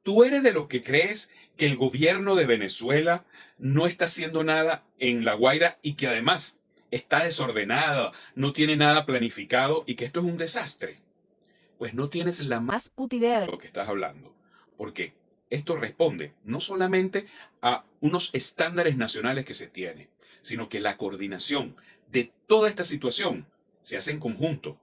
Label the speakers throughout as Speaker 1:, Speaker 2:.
Speaker 1: ¿Tú eres de los que crees que el gobierno de Venezuela no está haciendo nada en La Guaira y que además está desordenada, no tiene nada planificado y que esto es un desastre? Pues no tienes la más puta idea de lo que estás hablando. Porque esto responde no solamente a unos estándares nacionales que se tienen, sino que la coordinación de toda esta situación se hace en conjunto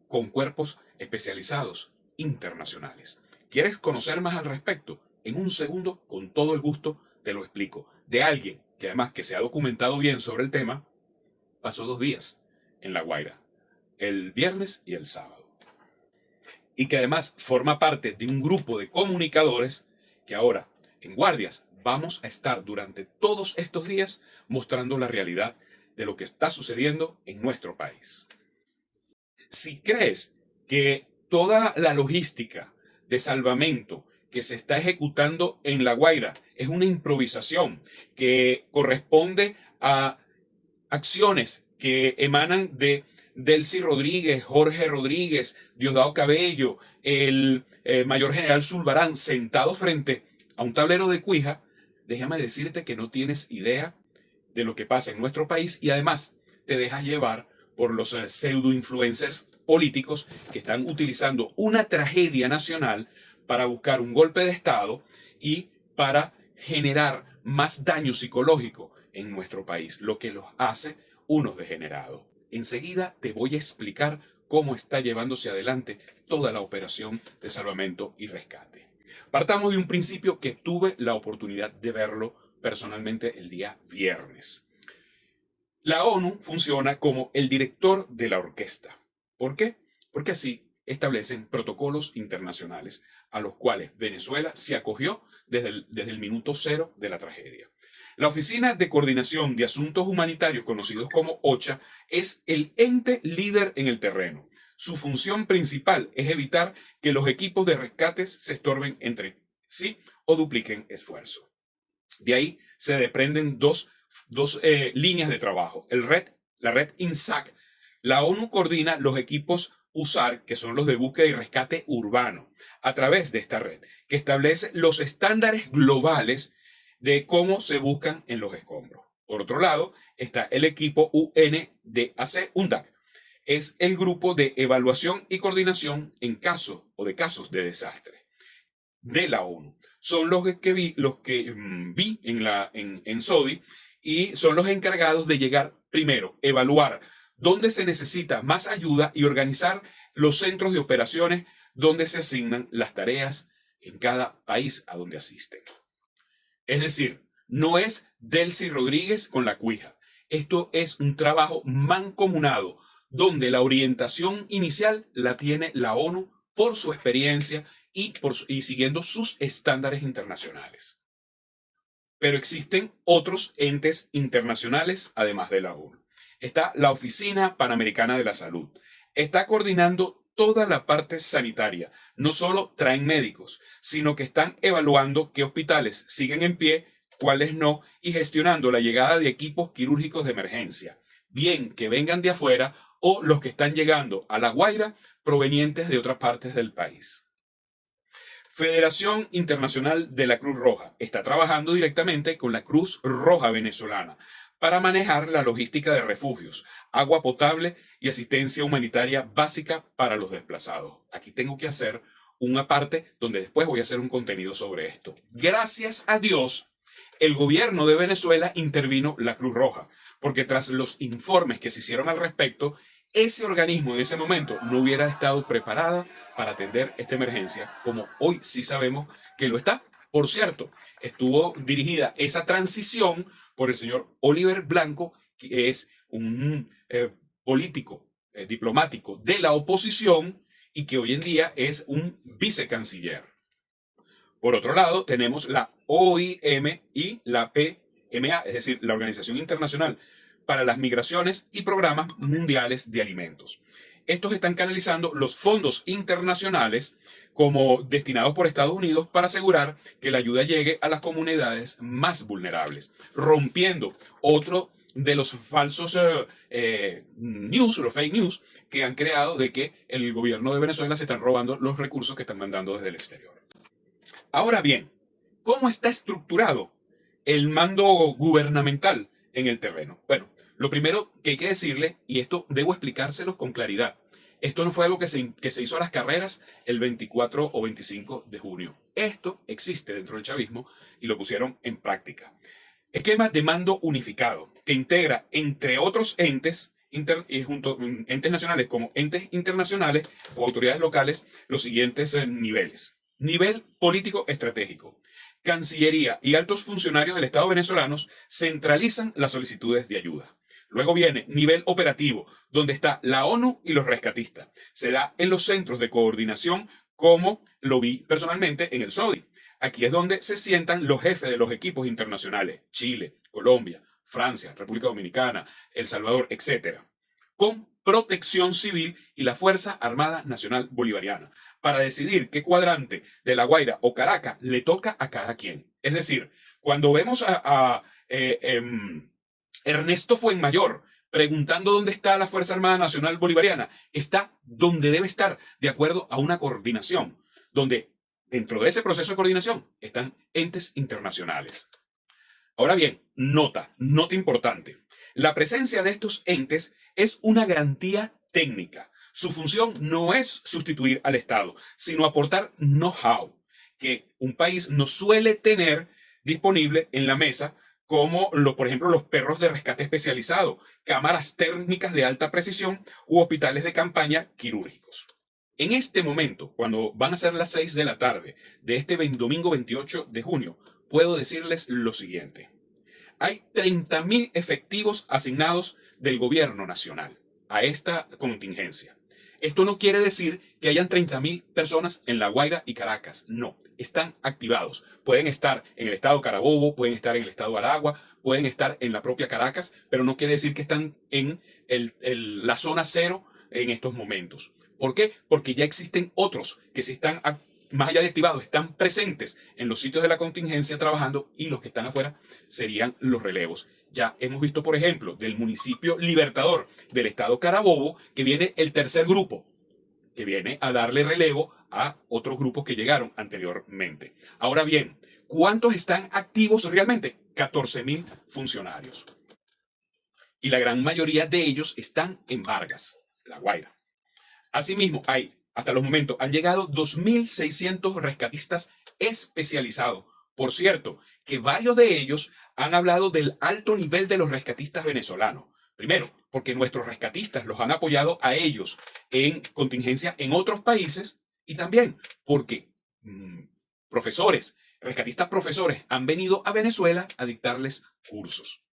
Speaker 1: con cuerpos especializados internacionales. ¿Quieres conocer más al respecto? En un segundo, con todo el gusto, te lo explico. De alguien que además que se ha documentado bien sobre el tema, pasó 2 días en La Guaira, el viernes y el sábado. Y que además forma parte de un grupo de comunicadores que ahora, en Guardias, vamos a estar durante todos estos días mostrando la realidad de lo que está sucediendo en nuestro país. Si crees que toda la logística de salvamento que se está ejecutando en La Guaira es una improvisación que corresponde a acciones que emanan de Delcy Rodríguez, Jorge Rodríguez, Diosdado Cabello, el mayor general Zulbarán, sentado frente a un tablero de cuija, déjame decirte que no tienes idea de lo que pasa en nuestro país y además te dejas llevar por los pseudo-influencers políticos que están utilizando una tragedia nacional para buscar un golpe de Estado y para generar más daño psicológico en nuestro país, lo que los hace unos degenerados. Enseguida te voy a explicar cómo está llevándose adelante toda la operación de salvamento y rescate. Partamos de un principio que tuve la oportunidad de verlo personalmente el día viernes. La ONU funciona como el director de la orquesta. ¿Por qué? Porque así establecen protocolos internacionales a los cuales Venezuela se acogió desde el minuto cero de la tragedia. La Oficina de Coordinación de Asuntos Humanitarios, conocidos como OCHA, es el ente líder en el terreno. Su función principal es evitar que los equipos de rescates se estorben entre sí o dupliquen esfuerzo. De ahí se desprenden dos líneas de trabajo. La red INSAC. La ONU coordina los equipos USAR, que son los de búsqueda y rescate urbano, a través de esta red, que establece los estándares globales de cómo se buscan en los escombros. Por otro lado, está el equipo UNDAC. Es el grupo de evaluación y coordinación en casos de desastre de la ONU. Son los que vi en SODI y son los encargados de llegar primero, evaluar dónde se necesita más ayuda y organizar los centros de operaciones donde se asignan las tareas en cada país a donde asisten. Es decir, no es Delcy Rodríguez con la cuija. Esto es un trabajo mancomunado donde la orientación inicial la tiene la ONU por su experiencia y siguiendo sus estándares internacionales. Pero existen otros entes internacionales además de la ONU. Está la Oficina Panamericana de la Salud. Está coordinando toda la parte sanitaria. No solo traen médicos, sino que están evaluando qué hospitales siguen en pie, cuáles no, y gestionando la llegada de equipos quirúrgicos de emergencia, bien que vengan de afuera o los que están llegando a La Guaira provenientes de otras partes del país. Federación Internacional de la Cruz Roja está trabajando directamente con la Cruz Roja venezolana para manejar la logística de refugios, agua potable y asistencia humanitaria básica para los desplazados. Aquí tengo que hacer una parte donde después voy a hacer un contenido sobre esto. Gracias a Dios, el gobierno de Venezuela intervino la Cruz Roja, porque tras los informes que se hicieron al respecto, ese organismo en ese momento no hubiera estado preparada para atender esta emergencia, como hoy sí sabemos que lo está. Por cierto, estuvo dirigida esa transición por el señor Oliver Blanco, que es un político diplomático de la oposición y que hoy en día es un vicecanciller. Por otro lado, tenemos la OIM y la PMA, es decir, la Organización Internacional para las Migraciones y Programas Mundiales de Alimentos. Estos están canalizando los fondos internacionales como destinados por Estados Unidos para asegurar que la ayuda llegue a las comunidades más vulnerables, rompiendo otro de los falsos news, los fake news que han creado de que el gobierno de Venezuela se están robando los recursos que están mandando desde el exterior. Ahora bien, ¿cómo está estructurado el mando gubernamental en el terreno? Bueno, lo primero que hay que decirle, y esto debo explicárselos con claridad, esto no fue algo que se hizo a las carreras el 24 o 25 de junio. Esto existe dentro del chavismo y lo pusieron en práctica. Esquema de mando unificado, que integra, entre otros entes, entes nacionales como entes internacionales o autoridades locales, los siguientes niveles. Nivel político estratégico. Cancillería y altos funcionarios del Estado venezolanos centralizan las solicitudes de ayuda. Luego viene nivel operativo, donde está la ONU y los rescatistas. Se da en los centros de coordinación, como lo vi personalmente en el SODI. Aquí es donde se sientan los jefes de los equipos internacionales: Chile, Colombia, Francia, República Dominicana, El Salvador, etcétera, con Protección Civil y la Fuerza Armada Nacional Bolivariana, para decidir qué cuadrante de La Guaira o Caracas le toca a cada quien. Es decir, cuando vemos a Ernesto Fuenmayor preguntando dónde está la Fuerza Armada Nacional Bolivariana, está donde debe estar, de acuerdo a una coordinación, donde dentro de ese proceso de coordinación están entes internacionales. Ahora bien, nota importante. La presencia de estos entes es una garantía técnica. Su función no es sustituir al Estado, sino aportar know-how que un país no suele tener disponible en la mesa, como por ejemplo los perros de rescate especializado, cámaras térmicas de alta precisión u hospitales de campaña quirúrgicos. En este momento, cuando van a ser las 6 de la tarde de este domingo 28 de junio, puedo decirles lo siguiente. Hay 30.000 efectivos asignados del gobierno nacional a esta contingencia. Esto no quiere decir que hayan 30.000 personas en La Guaira y Caracas. No, están activados. Pueden estar en el estado Carabobo, pueden estar en el estado Aragua, pueden estar en la propia Caracas, pero no quiere decir que están en la zona cero en estos momentos. ¿Por qué? Porque ya existen otros que se están más allá de activados, están presentes en los sitios de la contingencia trabajando, y los que están afuera serían los relevos. Ya hemos visto, por ejemplo, del municipio Libertador del estado Carabobo, que viene el tercer grupo, que viene a darle relevo a otros grupos que llegaron anteriormente. Ahora bien, ¿cuántos están activos realmente? 14.000 funcionarios. Y la gran mayoría de ellos están en Vargas, La Guaira. Asimismo, hasta los momentos han llegado 2.600 rescatistas especializados. Por cierto, que varios de ellos han hablado del alto nivel de los rescatistas venezolanos. Primero, porque nuestros rescatistas los han apoyado a ellos en contingencia en otros países, y también porque rescatistas profesores han venido a Venezuela a dictarles cursos.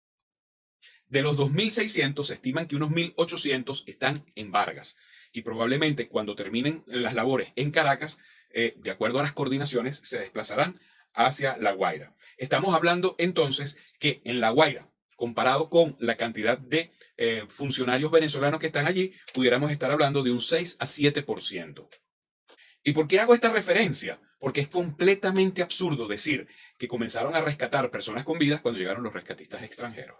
Speaker 1: De los 2.600 se estiman que unos 1.800 están en Vargas, y probablemente cuando terminen las labores en Caracas, de acuerdo a las coordinaciones, se desplazarán hacia La Guaira. Estamos hablando entonces que en La Guaira, comparado con la cantidad de funcionarios venezolanos que están allí, pudiéramos estar hablando de un 6 a 7%. ¿Y por qué hago esta referencia? Porque es completamente absurdo decir que comenzaron a rescatar personas con vidas cuando llegaron los rescatistas extranjeros.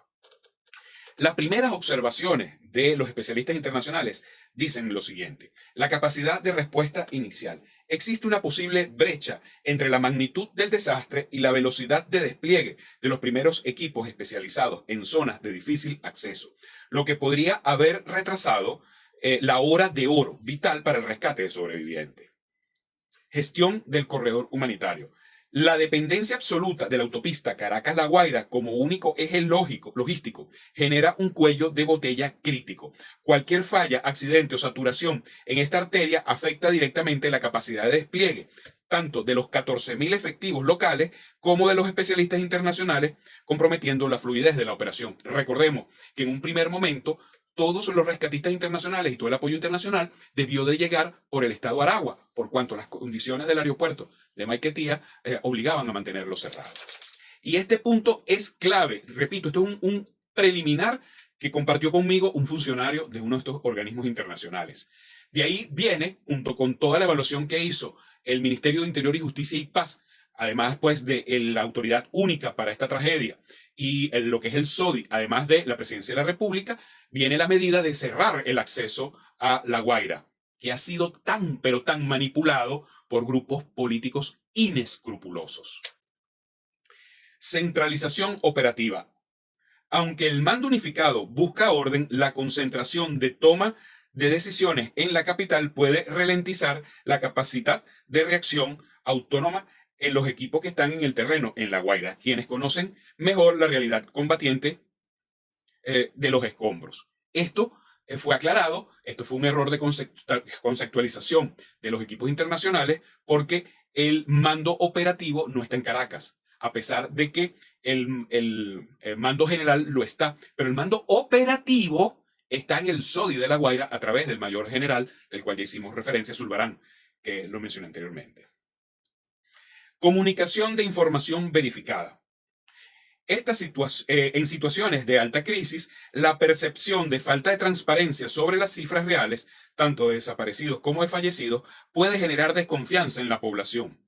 Speaker 1: Las primeras observaciones de los especialistas internacionales dicen lo siguiente: la capacidad de respuesta inicial. Existe una posible brecha entre la magnitud del desastre y la velocidad de despliegue de los primeros equipos especializados en zonas de difícil acceso, lo que podría haber retrasado la hora de oro vital para el rescate de sobrevivientes. Gestión del corredor humanitario. La dependencia absoluta de la autopista Caracas-La Guaira como único eje logístico genera un cuello de botella crítico. Cualquier falla, accidente o saturación en esta arteria afecta directamente la capacidad de despliegue, tanto de los 14.000 efectivos locales como de los especialistas internacionales, comprometiendo la fluidez de la operación. Recordemos que en un primer momento todos los rescatistas internacionales y todo el apoyo internacional debió de llegar por el estado Aragua, por cuanto las condiciones del aeropuerto de Maiquetía obligaban a mantenerlo cerrado. Y este punto es clave. Repito, esto es un preliminar que compartió conmigo un funcionario de uno de estos organismos internacionales. De ahí viene, junto con toda la evaluación que hizo el Ministerio de Interior y Justicia y Paz, además pues de la autoridad única para esta tragedia, y lo que es el SODI, además de la Presidencia de la República, viene la medida de cerrar el acceso a La Guaira. que ha sido tan, pero tan manipulado por grupos políticos inescrupulosos. Centralización operativa. Aunque el mando unificado busca orden, la concentración de toma de decisiones en la capital puede ralentizar la capacidad de reacción autónoma en los equipos que están en el terreno, en La Guaira, quienes conocen mejor la realidad combatiente de los escombros. Esto fue aclarado, esto fue un error de conceptualización de los equipos internacionales porque el mando operativo no está en Caracas, a pesar de que el mando general lo está, pero el mando operativo está en el SODI de La Guaira a través del mayor general, del cual ya hicimos referencia, Zulbarán, que lo mencioné anteriormente. Comunicación de información verificada. En situaciones de alta crisis, la percepción de falta de transparencia sobre las cifras reales, tanto de desaparecidos como de fallecidos, puede generar desconfianza en la población,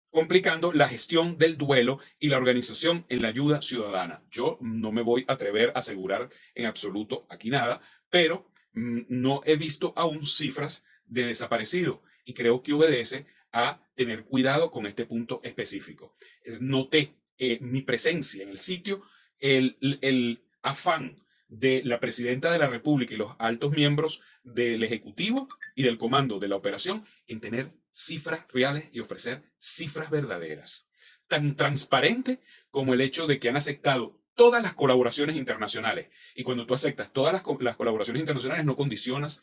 Speaker 1: complicando la gestión del duelo y la organización en la ayuda ciudadana. Yo no me voy a atrever a asegurar en absoluto aquí nada, pero no he visto aún cifras de desaparecidos y creo que obedece a tener cuidado con este punto específico. Noté mi presencia en el sitio, el afán de la presidenta de la República y los altos miembros del Ejecutivo y del comando de la operación en tener cifras reales y ofrecer cifras verdaderas. Tan transparente como el hecho de que han aceptado todas las colaboraciones internacionales. Y cuando tú aceptas todas las colaboraciones internacionales, no condicionas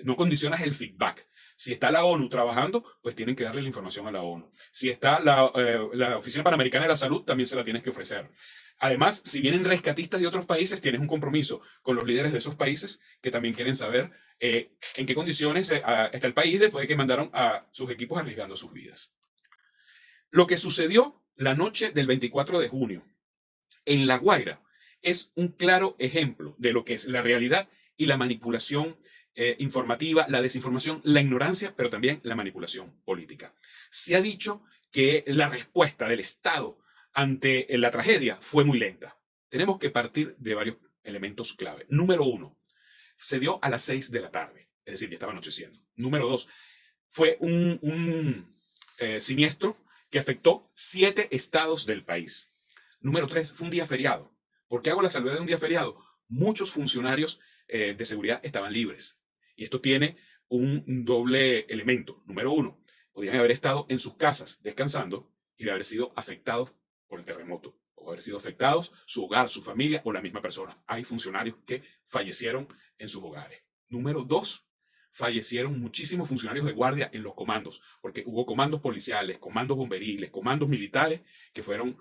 Speaker 1: no condicionas el feedback. Si está la ONU trabajando, pues tienen que darle la información a la ONU. Si está la Oficina Panamericana de la Salud, también se la tienes que ofrecer. Además, si vienen rescatistas de otros países, tienes un compromiso con los líderes de esos países que también quieren saber en qué condiciones está el país después de que mandaron a sus equipos arriesgando sus vidas. Lo que sucedió la noche del 24 de junio en La Guaira es un claro ejemplo de lo que es la realidad y la manipulación informativa, la desinformación, la ignorancia, pero también la manipulación política. Se ha dicho que la respuesta del Estado ante la tragedia fue muy lenta. Tenemos que partir de varios elementos clave. Número uno, se dio a las 6 de la tarde, es decir, ya estaba anocheciendo. Número dos, fue un siniestro que afectó 7 estados del país. Número 3, fue un día feriado. ¿Por qué hago la salvedad de un día feriado? Muchos funcionarios de seguridad estaban libres. Y esto tiene un doble elemento. Número 1, podían haber estado en sus casas descansando y de haber sido afectados por el terremoto. O haber sido afectados su hogar, su familia o la misma persona. Hay funcionarios que fallecieron en sus hogares. Número 2, fallecieron muchísimos funcionarios de guardia en los comandos, porque hubo comandos policiales, comandos bomberiles, comandos militares que fueron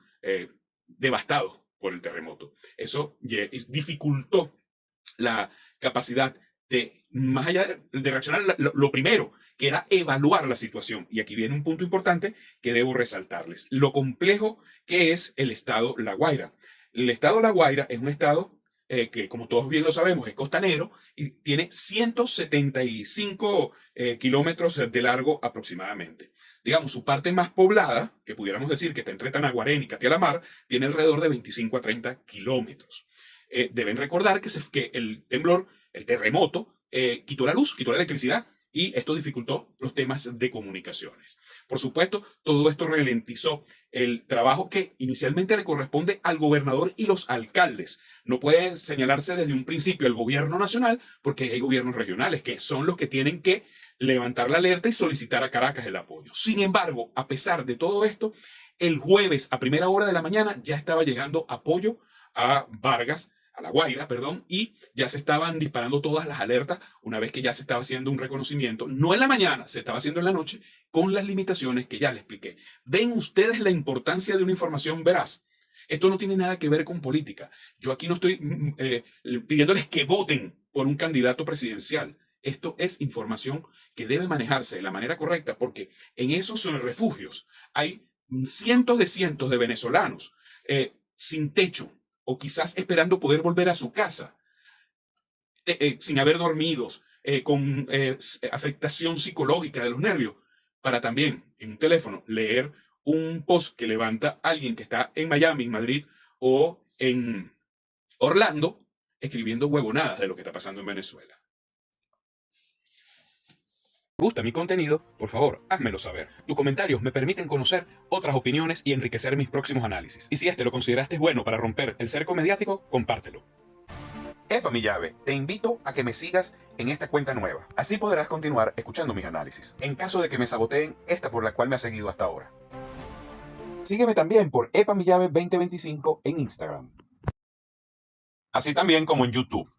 Speaker 1: devastados por el terremoto. Eso dificultó la capacidad de, más allá de reaccionar, lo primero, que era evaluar la situación. Y aquí viene un punto importante que debo resaltarles. Lo complejo que es el estado La Guaira. El estado La Guaira es un estado que, como todos bien lo sabemos, es costanero y tiene 175 kilómetros de largo aproximadamente. Digamos, su parte más poblada, que pudiéramos decir que está entre Tanaguarén y Catialamar, tiene alrededor de 25 a 30 kilómetros. Deben recordar que el temblor, el terremoto, quitó la luz, quitó la electricidad, y esto dificultó los temas de comunicaciones. Por supuesto, todo esto ralentizó el trabajo que inicialmente le corresponde al gobernador y los alcaldes. No puede señalarse desde un principio el gobierno nacional porque hay gobiernos regionales que son los que tienen que levantar la alerta y solicitar a Caracas el apoyo. Sin embargo, a pesar de todo esto, el jueves a primera hora de la mañana ya estaba llegando apoyo a Vargas, a La Guaira, perdón, y ya se estaban disparando todas las alertas una vez que ya se estaba haciendo un reconocimiento, no en la mañana, se estaba haciendo en la noche, con las limitaciones que ya les expliqué. ¿Ven ustedes la importancia de una información veraz? Esto no tiene nada que ver con política. Yo aquí no estoy pidiéndoles que voten por un candidato presidencial. Esto es información que debe manejarse de la manera correcta, porque en esos refugios hay cientos de venezolanos sin techo, o quizás esperando poder volver a su casa, sin haber dormido, con afectación psicológica de los nervios, para también en un teléfono leer un post que levanta alguien que está en Miami, en Madrid o en Orlando, escribiendo huevonadas de lo que está pasando en Venezuela. ¿Te gusta mi contenido? Por favor, házmelo saber. Tus comentarios me permiten conocer otras opiniones y enriquecer mis próximos análisis. Y si este lo consideraste bueno para romper el cerco mediático, compártelo. Epa mi llave, te invito a que me sigas en esta cuenta nueva. Así podrás continuar escuchando mis análisis, en caso de que me saboteen esta por la cual me has seguido hasta ahora. Sígueme también por Epa mi llave 2025 en Instagram. Así también como en YouTube.